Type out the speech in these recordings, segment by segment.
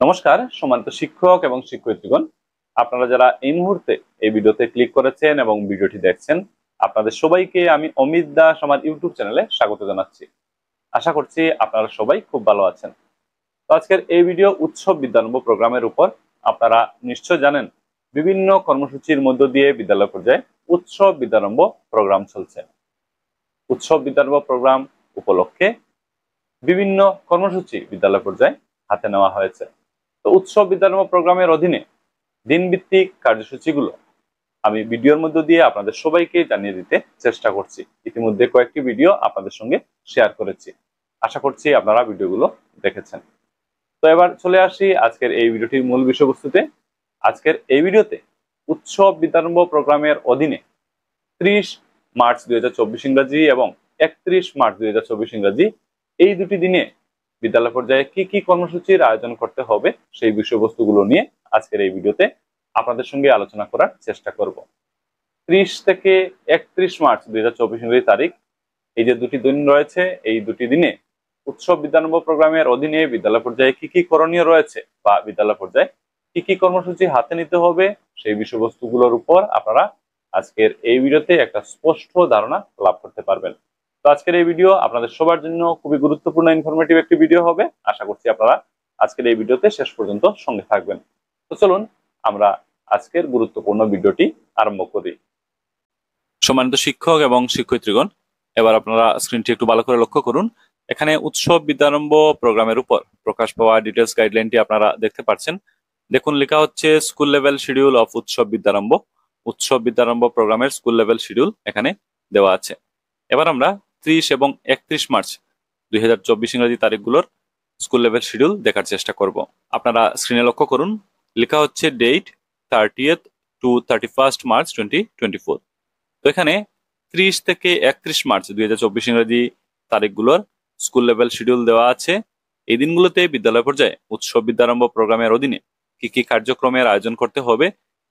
নমস্কার সম্মানিত শিক্ষক এবং শিক্ষয়িত্রীগণ, আপনারা যারা এই মুহূর্তে এই ভিডিওতে ক্লিক করেছেন এবং ভিডিওটি দেখছেন, আপনাদের সবাইকে আমি অমিত দাস আমার ইউটিউব চ্যানেলে স্বাগত জানাচ্ছি। আশা করছি আপনারা সবাই খুব ভালো আছেন। তো আজকের এই ভিডিও উৎসব বিদ্যারম্ভ প্রোগ্রামের উপর। আপনারা নিশ্চয় জানেন বিভিন্ন কর্মসূচির মধ্য দিয়ে বিদ্যালয় পর্যায়ে উৎসব বিদ্যারম্ভ প্রোগ্রাম চলছে। উৎসব বিদ্যারম্ভ প্রোগ্রাম উপলক্ষে বিভিন্ন কর্মসূচি বিদ্যালয় পর্যায়ে হাতে নেওয়া হয়েছে। তো উৎসব বিদ্যারম্ভ প্রোগ্রামের অধীনে দিনভিত্তিক কার্যসূচিগুলো আমি ভিডিওর মধ্য দিয়ে আপনাদের সবাইকে জানিয়ে দিতে চেষ্টা করছি। ইতিমধ্যে কয়েকটি ভিডিও আপনাদের সঙ্গে শেয়ার করেছি, আশা করছি আপনারা ভিডিওগুলো দেখেছেন। তো এবার চলে আসি আজকের এই ভিডিওটির মূল বিষয়বস্তুতে। আজকের এই ভিডিওতে উৎসব বিদ্যারম্ভ প্রোগ্রামের অধীনে 30 মার্চ 2024 ইংরাজি এবং 31 মার্চ 2024 ইংরাজি এই দুটি দিনে বিদ্যালয় পর্যায়ে কি কি কর্মসূচির আয়োজন করতে হবে সেই বিষয়বস্তুগুলো নিয়ে আজকের এই ভিডিওতে আপনাদের সঙ্গে আলোচনা করার চেষ্টা করব। 30 থেকে 31 মার্চ 2024 ইংরেজি তারিখ, এই যে দুটি দিন রয়েছে, এই দুটি দিনে উৎসব বিদ্যারম্ভ প্রোগ্রামের অধীনে বিদ্যালয় পর্যায়ে কি কি করণীয় রয়েছে বা বিদ্যালয় পর্যায়ে কি কি কর্মসূচি হাতে নিতে হবে সেই বিষয়বস্তুগুলোর উপর আপনারা আজকের এই ভিডিওতে একটা স্পষ্ট ধারণা লাভ করতে পারবেন। তো আজকের এই ভিডিও আপনাদের সবার জন্য খুবই গুরুত্বপূর্ণ ইনফরমেটিভ একটি ভিডিও হবে। আশা করছি আপনারা আজকের এই ভিডিওতে শেষ পর্যন্ত সঙ্গে থাকবেন। তো চলুন আমরা আজকের গুরুত্বপূর্ণ ভিডিওটি আরম্ভ করি। সম্মানিত শিক্ষক এবং শিক্ষয়িত্রীগণ, এবার আপনারা স্ক্রিনটি একটু ভালো করে লক্ষ্য করুন। এখানে উৎসব বিদ্যারম্ভ প্রোগ্রামের উপর প্রকাশ পাওয়া ডিটেলস গাইডলাইনটি আপনারা দেখতে পাচ্ছেন। দেখুন, লেখা হচ্ছে স্কুল লেভেল শিডিউল অফ উৎসব বিদ্যারম্ভ। উৎসব বিদ্যারম্ভ প্রোগ্রামের স্কুল লেভেল শিডিউল এখানে দেওয়া আছে। এবার আমরা 30 এবং 31 মার্চ 2024 ইংরাজি তারিখগুলোর স্কুল লেভেল শিডিউল দেখার চেষ্টা করব। আপনারা স্ক্রিনে লক্ষ্য করুন, লেখা হচ্ছে date 30th to 31st March 2024। তো এখানে 30 থেকে 31 মার্চ 2024 ইংরাজি তারিখগুলোর স্কুল লেভেল শিডিউল দেওয়া আছে। এই দিনগুলোতে বিদ্যালয় পর্যায়ে উৎসব বিদ্যারম্ভ প্রোগ্রামের অধীনে কি কি কার্যক্রমের আয়োজন করতে হবে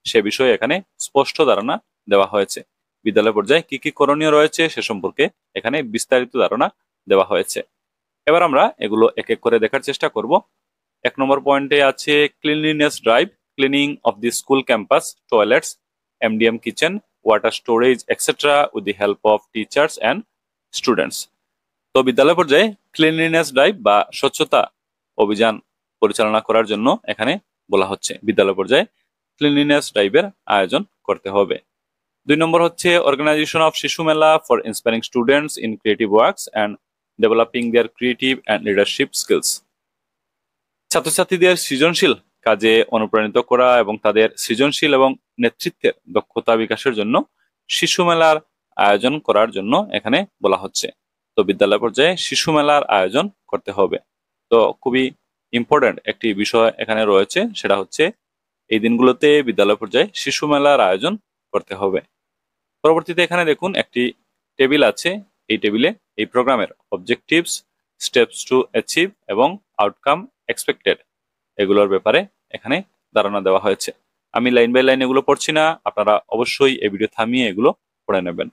সে বিষয়ে এখানে স্পষ্ট ধারণা দেওয়া হয়েছে। বিদ্যালয় পর্যায়ে কি কি করণীয় রয়েছে সে সম্পর্কে এখানে বিস্তারিত ধারণা দেওয়া হয়েছে। এবার আমরা এগুলো এক এক করে দেখার চেষ্টা করব। 1 নম্বর পয়েন্টে আছে cleanliness drive, cleaning of the school campus, toilets, MDM kitchen, water storage etcetera with the help of teachers and students. তো বিদ্যালয় পর্যায়ে ক্লিনলিনেস ড্রাইভ বা স্বচ্ছতা অভিযান পরিচালনা করার জন্য এখানে বলা হচ্ছে বিদ্যালয় পর্যায়ে ক্লিনলিনেস ড্রাইভের আয়োজন করতে হবে। 2 নম্বর হচ্ছে organisation of Shishu Mela for inspiring students in creative works and developing their creative and leadership skills. ছাত্রছাত্রীদের সৃজনশীল কাজে অনুপ্রাণিত করা এবং তাদের সৃজনশীল এবং নেতৃত্বের দক্ষতা বিকাশের জন্য শিশু মেলার আয়োজন করার জন্য এখানে বলা হচ্ছে। তো বিদ্যালয় পর্যায়ে শিশু মেলার আয়োজন করতে হবে। তো খুবই ইম্পর্টেন্ট একটি বিষয় এখানে রয়েছে, সেটা হচ্ছে এই দিনগুলোতে বিদ্যালয় পর্যায়ে শিশু মেলার আয়োজন করতে হবে। পরবর্তীতে এখানে দেখুন একটি টেবিল আছে। এই টেবিলে এই প্রোগ্রামের অবজেক্টিভস, স্টেপস টু অ্যাচিভ এবং আউটকাম এক্সপেক্টেড এগুলোর ব্যাপারে এখানে ধারণা দেওয়া হয়েছে। আমি লাইন বাই লাইন এগুলো পড়ছি না, আপনারা অবশ্যই এই ভিডিও থামিয়ে এগুলো পড়ে নেবেন।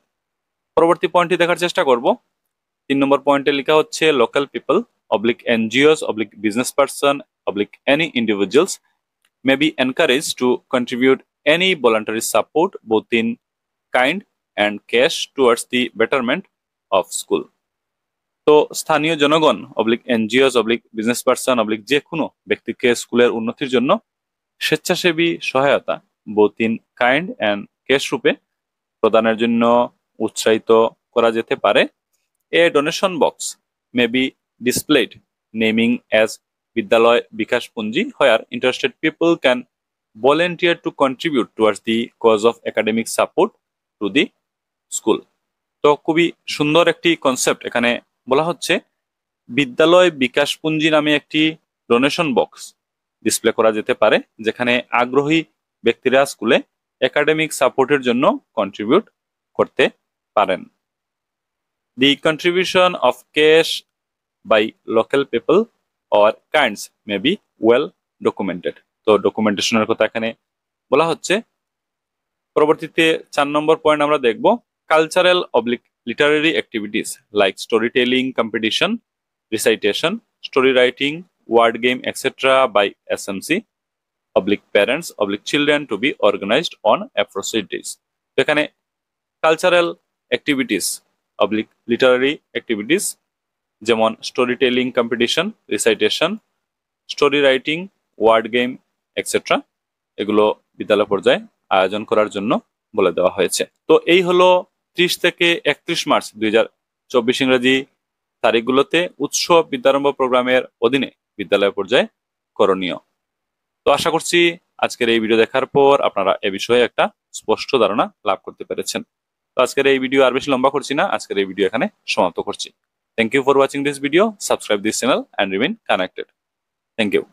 পরবর্তী পয়েন্টটি দেখার চেষ্টা করব। 3 নম্বর পয়েন্টে লেখা হচ্ছে local people oblique NGOs oblique business person oblique any individuals may be encouraged to contribute any voluntary support both in kind and cash towards the betterment of school. তো স্থানীয় জনগণ oblique NGOs oblique business person oblique যে কোনো ব্যক্তিকে স্কুলের উন্নতির জন্য স্বেচ্ছাসেবী সহায়তা both in kind and cash রূপে প্রদানের জন্য উৎসাহিত করা যেতে পারে। A donation box may be displayed naming as বিদ্যালয় বিকাশ পুঞ্জি where interested people can volunteer to contribute towards the cause of academic support to the school. তো খুবই সুন্দর একটি কনসেপ্ট এখানে বলা হচ্ছে। বিদ্যালয় বিকাশ পুঞ্জি নামে একটি ডোনেশন বক্স ডিসপ্লে করা যেতে পারে, যেখানে আগ্রহী ব্যক্তিরা স্কুলে একাডেমিক সাপোর্টের জন্য কন্ট্রিবিউট করতে পারেন। The contribution of cash by local people or kinds may be well documented. তো ডকুমেন্টেশনের কথা এখানে বলা হচ্ছে। পরবর্তীতে 4 নম্বর পয়েন্ট আমরা দেখব cultural oblique Literary activities like story telling competition, recitation, story writing, word game, etc. by SMC / parents / children to be organized on appropriate days. তো এখানে কালচারাল অ্যাক্টিভিটিস / লিটারারি অ্যাক্টিভিটিস যেমন story telling competition, recitation, story writing, word game etcetera এগুলো বিদ্যালয় পর্যায়ে আয়োজন করার জন্য বলে দেওয়া হয়েছে। তো এই হলো 30 থেকে 31 মার্চ 2024 ইংরেজি তারিখগুলোতে উৎসব বিদ্যারম্ভ প্রোগ্রামের অধীনে বিদ্যালয় পর্যায়ে করণীয়। তো আশা করছি আজকের এই ভিডিও দেখার পর আপনারা এ বিষয়ে একটা স্পষ্ট ধারণা লাভ করতে পেরেছেন। তো আজকের এই ভিডিও আর বেশি লম্বা করছি না, আজকের এই ভিডিও এখানে সমাপ্ত করছি। Thank you for watching this video, subscribe this channel and remain connected. Thank you.